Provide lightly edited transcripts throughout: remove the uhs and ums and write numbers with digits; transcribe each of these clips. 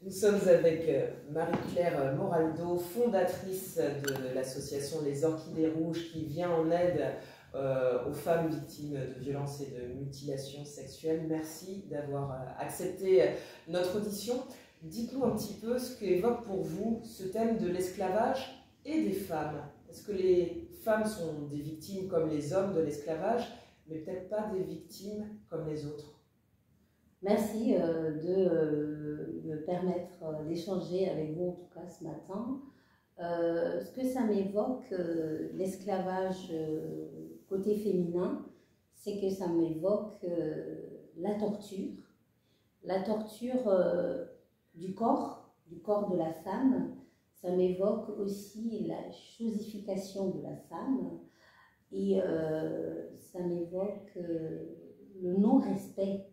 Nous sommes avec Marie-Claire Moraldo, fondatrice de l'association Les Orchidées Rouges, qui vient en aide aux femmes victimes de violences et de mutilations sexuelles. Merci d'avoir accepté notre audition. Dites-nous un petit peu ce qu'évoque pour vous ce thème de l'esclavage et des femmes. Est-ce que les femmes sont des victimes comme les hommes de l'esclavage, mais peut-être pas des victimes comme les autres? Merci de me permettre d'échanger avec vous, en tout cas ce matin. Ce que ça m'évoque, l'esclavage côté féminin, c'est que ça m'évoque la torture du corps de la femme. Ça m'évoque aussi la chosification de la femme et ça m'évoque le non-respect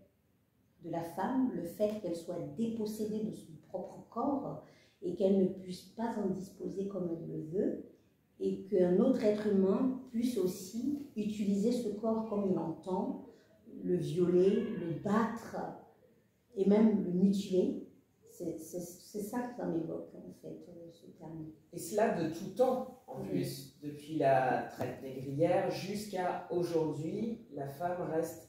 de la femme, le fait qu'elle soit dépossédée de son propre corps et qu'elle ne puisse pas en disposer comme elle le veut, et qu'un autre être humain puisse aussi utiliser ce corps comme il l'entend, le violer, le battre et même le mutiler. C'est ça que ça m'évoque en fait, ce terme. Et cela de tout temps, en plus, depuis la traite négrière jusqu'à aujourd'hui, la femme reste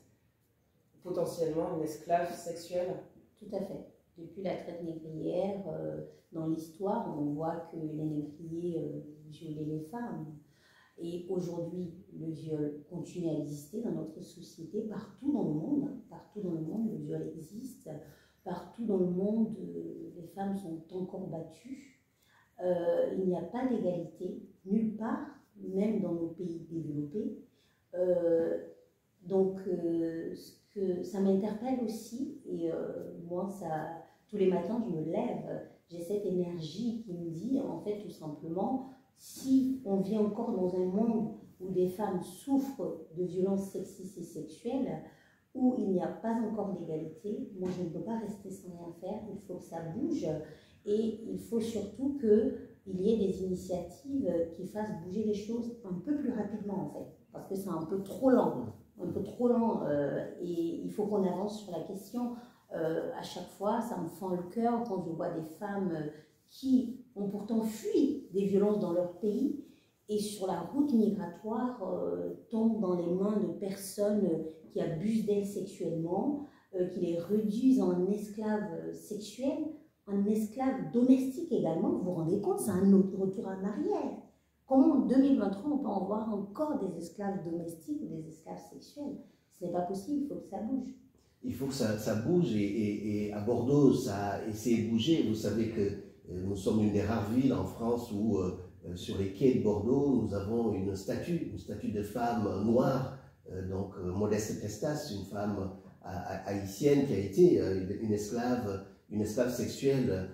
potentiellement une esclave sexuelle? Tout à fait. Depuis la traite négrière, dans l'histoire, on voit que les négriers violaient les femmes. Et aujourd'hui, le viol continue à exister dans notre société, partout dans le monde. Hein, partout dans le monde, le viol existe. Partout dans le monde, les femmes sont encore battues. Il n'y a pas d'égalité, nulle part, même dans nos pays développés. Donc, ça m'interpelle aussi, et moi, tous les matins, je me lève, j'ai cette énergie qui me dit, en fait, tout simplement, si on vit encore dans un monde où des femmes souffrent de violences sexistes et sexuelles, où il n'y a pas encore d'égalité, moi, je ne peux pas rester sans rien faire, il faut que ça bouge, et il faut surtout qu'il y ait des initiatives qui fassent bouger les choses un peu plus rapidement, en fait, parce que c'est un peu trop lent. Et il faut qu'on avance sur la question. À chaque fois, ça me fend le cœur quand je vois des femmes qui ont pourtant fui des violences dans leur pays et sur la route migratoire tombent dans les mains de personnes qui abusent d'elles sexuellement, qui les réduisent en esclaves sexuels, en esclaves domestiques également. Vous vous rendez compte, c'est un autre retour en arrière. Comment en 2023 on peut en voir encore des esclaves domestiques ou des esclaves sexuels? Ce n'est pas possible, il faut que ça bouge. Il faut que ça bouge et à Bordeaux, ça a essayé de bouger. Vous savez que nous sommes une des rares villes en France où sur les quais de Bordeaux, nous avons une statue de femme noire, donc Modeste Testas, une femme haïtienne qui a été une esclave sexuelle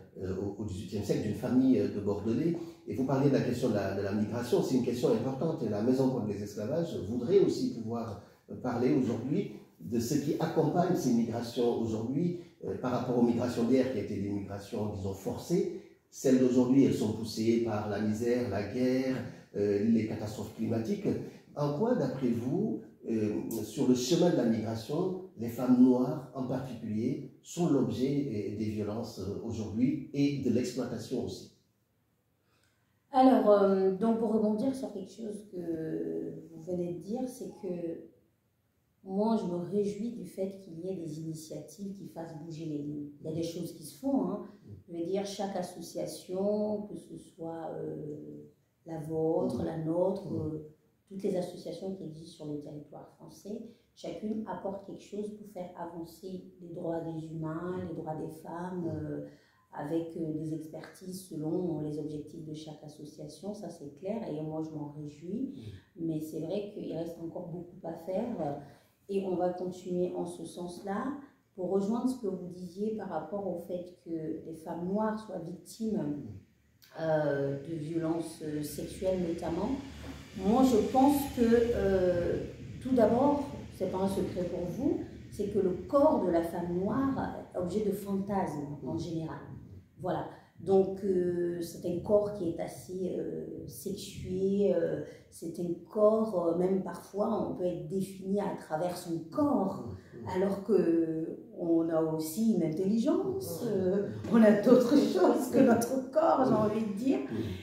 au XVIIIe siècle d'une famille de Bordelais. Et vous parliez de la question de la migration, c'est une question importante et la Maison contre les esclavages voudrait aussi pouvoir parler aujourd'hui de ce qui accompagne ces migrations aujourd'hui par rapport aux migrations d'hier qui étaient des migrations, disons, forcées. Celles d'aujourd'hui, elles sont poussées par la misère, la guerre, les catastrophes climatiques. En quoi, d'après vous, sur le chemin de la migration, les femmes noires en particulier sont l'objet des violences aujourd'hui et de l'exploitation aussi? Alors, donc pour rebondir sur quelque chose que vous venez de dire, c'est que moi, je me réjouis du fait qu'il y ait des initiatives qui fassent bouger les lignes. Il y a des choses qui se font. Hein. Je veux dire, chaque association, que ce soit la vôtre, la nôtre, toutes les associations qui existent sur le territoire français, chacune apporte quelque chose pour faire avancer les droits des humains, les droits des femmes, avec des expertises selon les objectifs de chaque association, ça c'est clair, et moi je m'en réjouis, mais c'est vrai qu'il reste encore beaucoup à faire, et on va continuer en ce sens-là. Pour rejoindre ce que vous disiez par rapport au fait que les femmes noires soient victimes de violences sexuelles notamment, moi je pense que tout d'abord, c'est pas un secret pour vous, c'est que le corps de la femme noire est objet de fantasmes en général. Voilà, donc c'est un corps qui est assez sexué, c'est un corps, même parfois on peut être défini à travers son corps, alors qu'on a aussi une intelligence, on a d'autres choses que notre corps, j'ai envie de dire.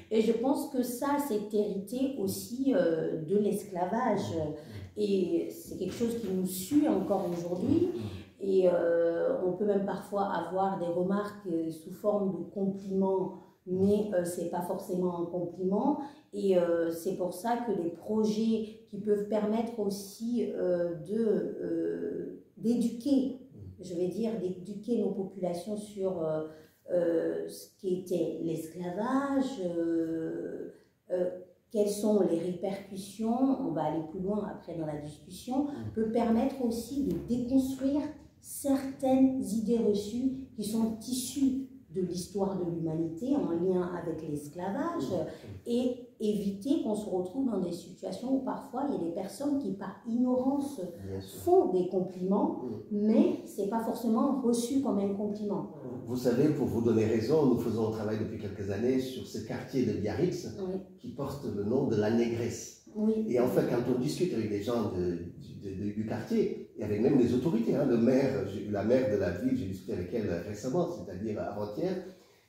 Et je pense que ça, c'est hérité aussi de l'esclavage. Et c'est quelque chose qui nous suit encore aujourd'hui. Et on peut même parfois avoir des remarques sous forme de compliments, mais ce n'est pas forcément un compliment. Et c'est pour ça que les projets qui peuvent permettre aussi d'éduquer, je vais dire, d'éduquer nos populations sur ce qu'était l'esclavage, quelles sont les répercussions, on va aller plus loin après dans la discussion, peut permettre aussi de déconstruire certaines idées reçues qui sont issues de l'histoire de l'humanité en lien avec l'esclavage et éviter qu'on se retrouve dans des situations où parfois il y a des personnes qui par ignorance font des compliments, mais ce n'est pas forcément reçu comme un compliment. Vous savez, pour vous donner raison, nous faisons un travail depuis quelques années sur ce quartier de Biarritz qui porte le nom de la Négresse. Et en fait, quand on discute avec des gens du quartier, et avec même les autorités, la maire de la ville, j'ai discuté avec elle récemment, c'est-à-dire avant-hier,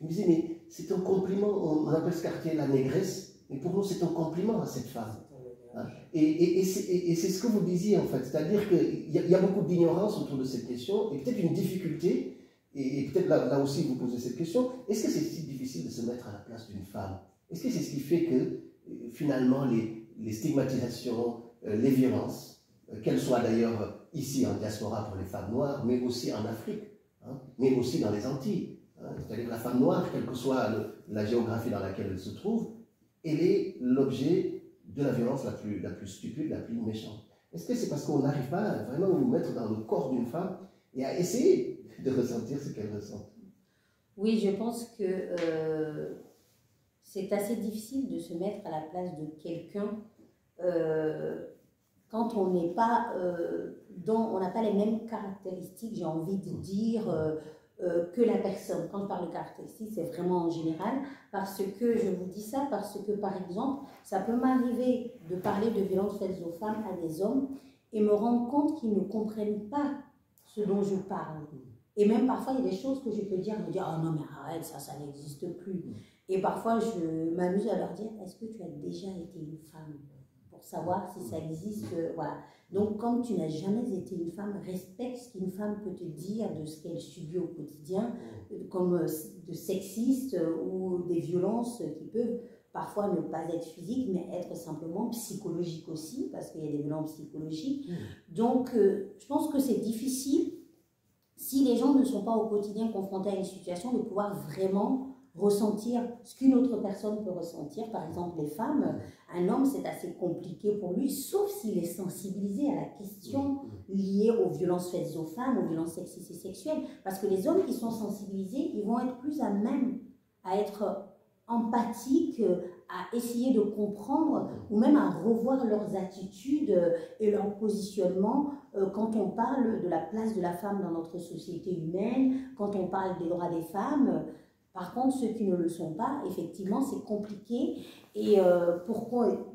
il me disait, mais c'est un compliment, on appelle ce quartier la Négresse, mais pour nous c'est un compliment à cette femme. Et c'est ce que vous disiez en fait, c'est-à-dire qu'il y a beaucoup d'ignorance autour de cette question, et peut-être une difficulté, et peut-être là aussi vous posez cette question, est-ce que c'est si difficile de se mettre à la place d'une femme? Est-ce que c'est ce qui fait que finalement les stigmatisations, les violences, qu'elles soient d'ailleurs ici en diaspora pour les femmes noires, mais aussi en Afrique, mais aussi dans les Antilles. C'est-à-dire que la femme noire, quelle que soit la géographie dans laquelle elle se trouve, elle est l'objet de la violence la plus stupide, la plus méchante. Est-ce que c'est parce qu'on n'arrive pas à vraiment nous mettre dans le corps d'une femme et à essayer de ressentir ce qu'elle ressent? Oui, je pense que c'est assez difficile de se mettre à la place de quelqu'un quand on n'est pas on n'a pas les mêmes caractéristiques, j'ai envie de dire, que la personne. Quand je parle de caractéristiques, c'est vraiment en général, parce que, je vous dis ça, parce que par exemple, ça peut m'arriver de parler de violences faites aux femmes à des hommes et me rendre compte qu'ils ne comprennent pas ce dont je parle. Et même parfois, il y a des choses que je peux dire, me dire, oh non mais arrête, ça n'existe plus. Et parfois, je m'amuse à leur dire, est-ce que tu as déjà été une femme? Pour savoir si ça existe, voilà. Donc, comme tu n'as jamais été une femme, respecte ce qu'une femme peut te dire de ce qu'elle subit au quotidien, comme de sexistes ou des violences qui peuvent parfois ne pas être physiques, mais être simplement psychologiques aussi, parce qu'il y a des violences psychologiques. Donc, je pense que c'est difficile, si les gens ne sont pas au quotidien confrontés à une situation, de pouvoir vraiment ressentir ce qu'une autre personne peut ressentir. Par exemple, les femmes, un homme, c'est assez compliqué pour lui, sauf s'il est sensibilisé à la question liée aux violences faites aux femmes, aux violences sexistes et sexuelles. Parce que les hommes qui sont sensibilisés, ils vont être plus à même à être empathiques, à essayer de comprendre ou même à revoir leurs attitudes et leur positionnement quand on parle de la place de la femme dans notre société humaine, quand on parle des droits des femmes. Par contre, ceux qui ne le sont pas, effectivement, c'est compliqué. Et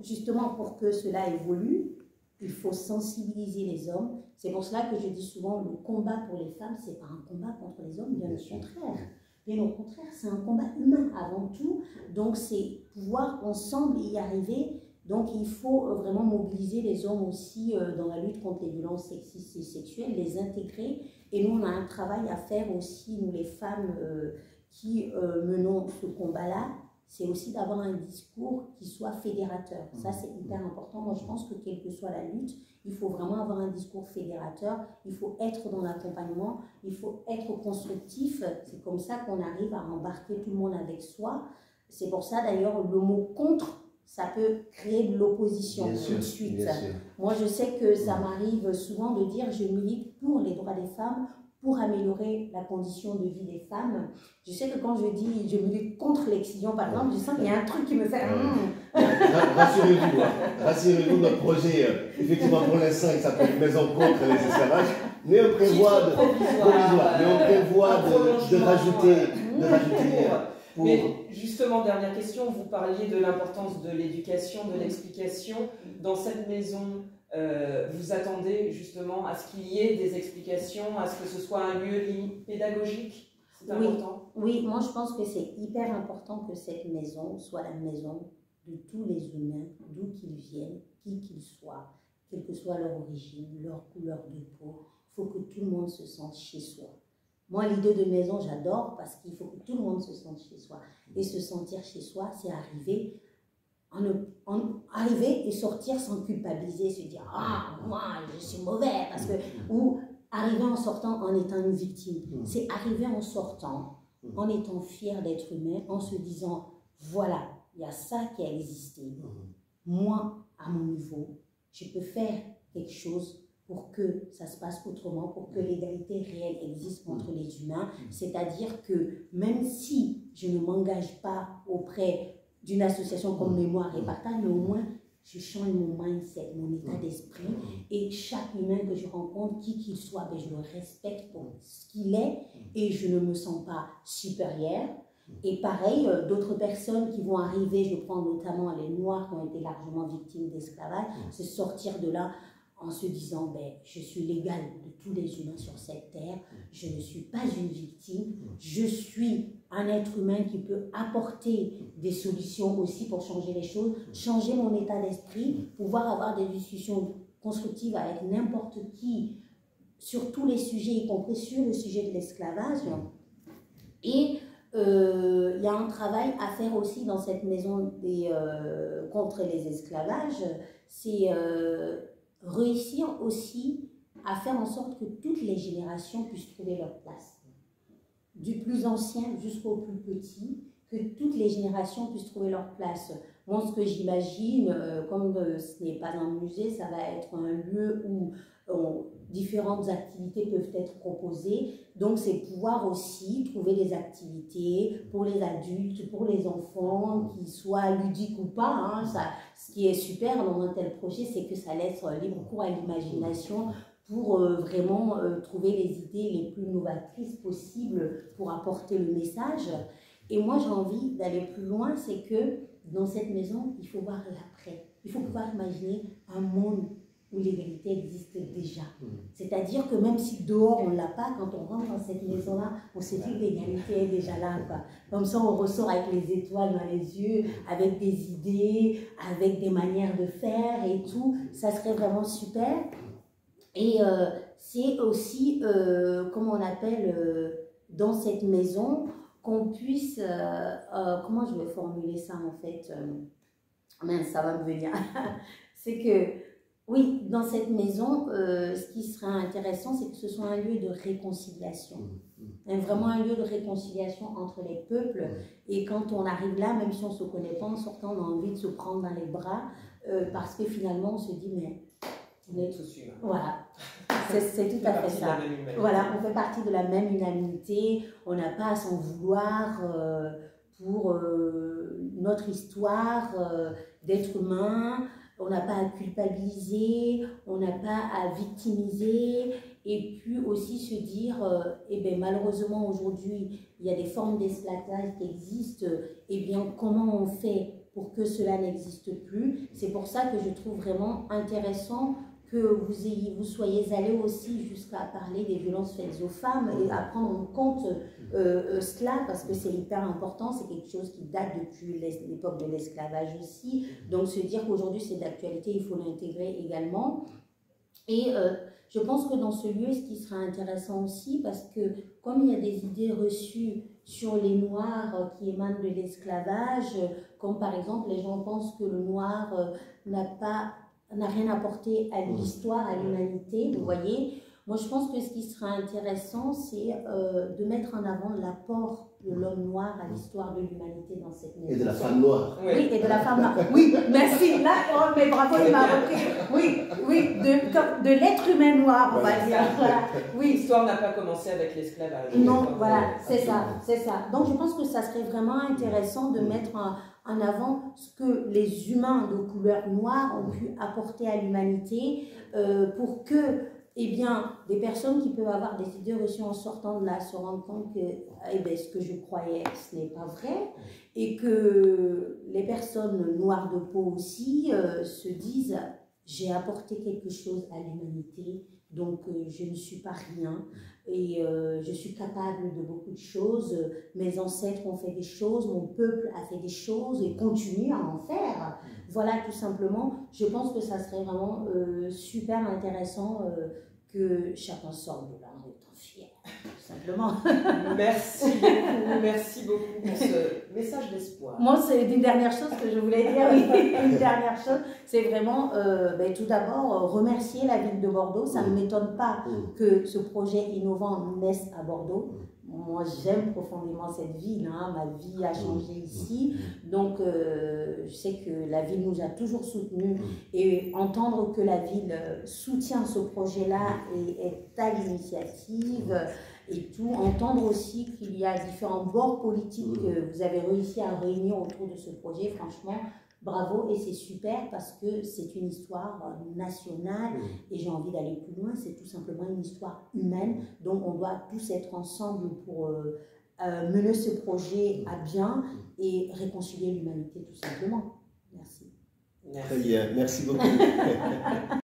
justement, pour que cela évolue, il faut sensibiliser les hommes. C'est pour cela que je dis souvent, le combat pour les femmes, ce n'est pas un combat contre les hommes, bien au contraire. Bien au contraire, c'est un combat humain avant tout. Donc, c'est pouvoir ensemble y arriver. Donc, il faut vraiment mobiliser les hommes aussi dans la lutte contre les violences sexistes et sexuelles, les intégrer. Et nous, on a un travail à faire aussi, nous les femmes qui menons ce combat-là, c'est aussi d'avoir un discours qui soit fédérateur. Ça, c'est hyper important. Moi, je pense que quelle que soit la lutte, il faut vraiment avoir un discours fédérateur, il faut être dans l'accompagnement, il faut être constructif. C'est comme ça qu'on arrive à embarquer tout le monde avec soi. C'est pour ça, d'ailleurs, le mot « contre », ça peut créer de l'opposition tout de suite. Moi, je sais que ça m'arrive souvent de dire « je milite pour les droits des femmes », pour améliorer la condition de vie des femmes. Je sais que quand je dis je milite contre l'excision, par exemple, je sens qu'il y a un truc qui me fait... Rassurez-vous, notre projet, effectivement, pour l'instant, il s'appelle Maison contre les esclavages, mais on prévoit de rajouter... Mais justement, dernière question, vous parliez de l'importance de l'éducation, de l'explication. Dans cette maison vous attendez justement à ce qu'il y ait des explications, à ce que ce soit un lieu pédagogique? C'est important. Oui, moi je pense que c'est hyper important que cette maison soit la maison de tous les humains, d'où qu'ils viennent, qui qu'ils soient, quelle que soit leur origine, leur couleur de peau. Il faut que tout le monde se sente chez soi. Moi, l'idée de maison, j'adore parce qu'il faut que tout le monde se sente chez soi. Et se sentir chez soi, c'est arriver et sortir sans culpabiliser, se dire « Ah, moi, je suis mauvais » parce que, ou arriver en sortant en étant une victime. C'est arriver en sortant, en étant fier d'être humain, en se disant « Voilà, il y a ça qui a existé. Moi, à mon niveau, je peux faire quelque chose pour que ça se passe autrement, pour que l'égalité réelle existe entre les humains. C'est-à-dire que même si je ne m'engage pas auprès d'une association comme Mémoire et Partage, mais au moins je change mon mindset, mon état d'esprit, et chaque humain que je rencontre, qui qu'il soit, ben je le respecte pour ce qu'il est et je ne me sens pas supérieure. Et pareil, d'autres personnes qui vont arriver, je prends notamment les Noirs qui ont été largement victimes d'esclavage, se sortir de là en se disant ben, je suis l'égal de tous les humains sur cette terre, je ne suis pas une victime, je suis un être humain qui peut apporter des solutions aussi pour changer les choses, changer mon état d'esprit, pouvoir avoir des discussions constructives avec n'importe qui sur tous les sujets, y compris sur le sujet de l'esclavage. Et il y a un travail à faire aussi dans cette maison contre les esclavages, c'est réussir aussi à faire en sorte que toutes les générations puissent trouver leur place. Du plus ancien jusqu'au plus petit, que toutes les générations puissent trouver leur place. Moi, ce que j'imagine, comme ce n'est pas un musée, ça va être un lieu où différentes activités peuvent être proposées. Donc, c'est pouvoir aussi trouver des activités pour les adultes, pour les enfants, qui soient ludiques ou pas. Hein. Ça, ce qui est super dans un tel projet, c'est que ça laisse libre cours à l'imagination pour vraiment trouver les idées les plus novatrices possibles pour apporter le message. Et moi, j'ai envie d'aller plus loin, c'est que dans cette maison, il faut voir l'après. Il faut pouvoir imaginer un monde où l'égalité existe déjà. C'est-à-dire que même si dehors on ne l'a pas, quand on rentre dans cette maison-là, on se dit que l'égalité est déjà là, quoi. Comme ça, on ressort avec les étoiles dans les yeux, avec des idées, avec des manières de faire et tout. Ça serait vraiment super. Et c'est aussi, comment on appelle, dans cette maison, qu'on puisse, comment je vais formuler ça en fait, mince, ça va me venir, c'est que, oui, dans cette maison, ce qui serait intéressant, c'est que ce soit un lieu de réconciliation, vraiment un lieu de réconciliation entre les peuples, et quand on arrive là, même si on ne se connaît pas, en sortant, on a envie de se prendre dans les bras, parce que finalement, on se dit, mais on est tous humains. Voilà. C'est tout à fait ça. Voilà, on fait partie de la même humanité, on n'a pas à s'en vouloir pour notre histoire d'être humain, on n'a pas à culpabiliser, on n'a pas à victimiser, et puis aussi se dire, eh bien, malheureusement aujourd'hui, il y a des formes d'esclavage qui existent, eh bien comment on fait pour que cela n'existe plus? C'est pour ça que je trouve vraiment intéressant que vous soyez allés aussi jusqu'à parler des violences faites aux femmes et à prendre en compte cela, parce que c'est hyper important, c'est quelque chose qui date depuis l'époque de l'esclavage aussi, donc se dire qu'aujourd'hui c'est d'actualité, il faut l'intégrer également. Et je pense que dans ce lieu, ce qui sera intéressant aussi, parce que comme il y a des idées reçues sur les Noirs qui émanent de l'esclavage, comme par exemple les gens pensent que le Noir n'a rien apporté à l'histoire, à l'humanité, vous voyez. Moi, je pense que ce qui sera intéressant, c'est de mettre en avant l'apport de l'homme noir à l'histoire de l'humanité dans cette maison. Et de la femme noire. Oui, et de la femme noire. Oui, merci. Là, oh, mais bravo, il m'a repris. Oui, de l'être humain noir, on va dire. Voilà. Oui. L'histoire n'a pas commencé avec l'esclavage. Non, voilà, c'est ça, c'est ça. Donc, je pense que ça serait vraiment intéressant de mettre en avant ce que les humains de couleur noire ont pu apporter à l'humanité pour que, eh bien, des personnes qui peuvent avoir des idées reçues en sortant de là se rendent compte que eh bien, ce que je croyais, ce n'est pas vrai, et que les personnes noires de peau aussi se disent, j'ai apporté quelque chose à l'humanité, donc je ne suis pas rien et je suis capable de beaucoup de choses. Mes ancêtres ont fait des choses, mon peuple a fait des choses et continue à en faire. Voilà, tout simplement. Je pense que ça serait vraiment super intéressant que chacun sorte de là en étant fier, tout simplement. Merci beaucoup pour ce message d'espoir. Moi, c'est une dernière chose que je voulais dire, oui, une dernière chose, c'est vraiment, tout d'abord, remercier la ville de Bordeaux. Ça ne m'étonne pas que ce projet innovant naisse à Bordeaux. Moi, j'aime profondément cette ville, hein. Ma vie a changé ici, donc je sais que la ville nous a toujours soutenus et entendre que la ville soutient ce projet-là et est à l'initiative et tout, entendre aussi qu'il y a différents bords politiques que vous avez réussi à réunir autour de ce projet, franchement, bravo, et c'est super parce que c'est une histoire nationale et j'ai envie d'aller plus loin, c'est tout simplement une histoire humaine, donc on doit tous être ensemble pour mener ce projet à bien et réconcilier l'humanité tout simplement. Merci. Très bien, merci beaucoup.